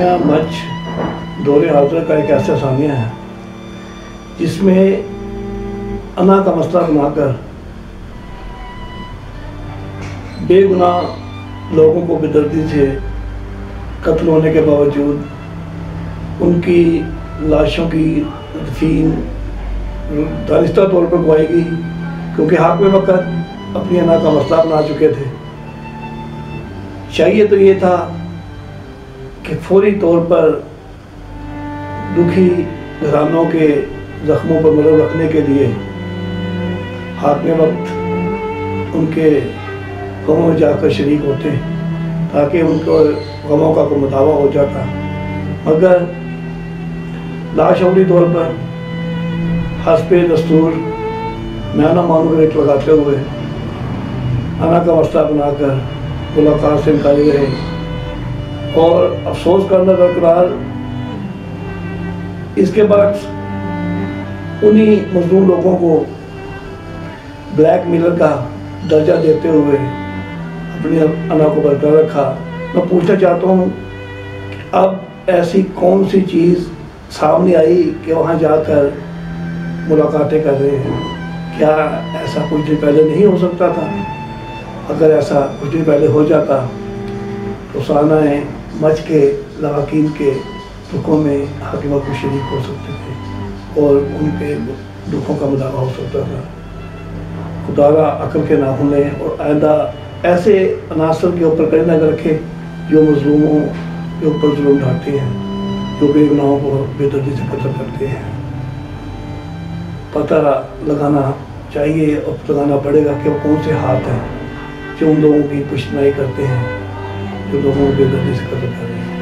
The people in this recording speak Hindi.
सानिया मच दौरे हाज़िर का एक ऐसा सानिया है जिसमें अना का मसला बनाकर बेगुनाह लोगों को बेदर्दी से कत्ल होने के बावजूद उनकी लाशों की दफीन दानिस्ता तौर पर गवाई गई, क्योंकि हाकिम वक्त अपनी अना का मसला बना चुके थे। चाहिए तो ये था कि फौरी तौर पर दुखी घरानों के ज़ख्मों पर मरहम रखने के लिए हाकिम वक्त उनके गमों में जाकर शरीक होते ताकि उनको गमों का कोई मुदावा हो जाता, मगर लाशौरी तौर पर हस्बे दस्तूर मैना मानू रेट लगाते हुए अना का मसला बनाकर मुलाकात से निकाले रहे और अफसोस करना बरकरार। इसके बाद उन्हीं मजलूम लोगों को ब्लैक मेलर का दर्जा देते हुए अपनी अना को बरकरार रखा। मैं पूछना चाहता हूँ कि अब ऐसी कौन सी चीज़ सामने आई कि वहाँ जाकर मुलाकातें कर रहे हैं? क्या ऐसा कुछ दिन पहले नहीं हो सकता था? अगर ऐसा कुछ दिन पहले हो जाता तो सानाए मच के लवाकीन के दुखों में हाकिम को शरीक हो सकते थे और उनके दुखों का मुदावा हो सकता था। खुदारा अकल के ना होने और आइंदा ऐसे अनासर के ऊपर कड़ी नजर रखे जो मजलूमों के ऊपर जुल्म ढाते हैं, जो बेगुनाहों को बेदर्दी से कत्ल करते हैं। पता लगाना चाहिए और लगाना पड़ेगा कि वो कौन से हाथ हैं जो उन लोगों की पुष्टनाई करते हैं, जो लोगों को बेदर्दी से कत्ल कर रहे हैं।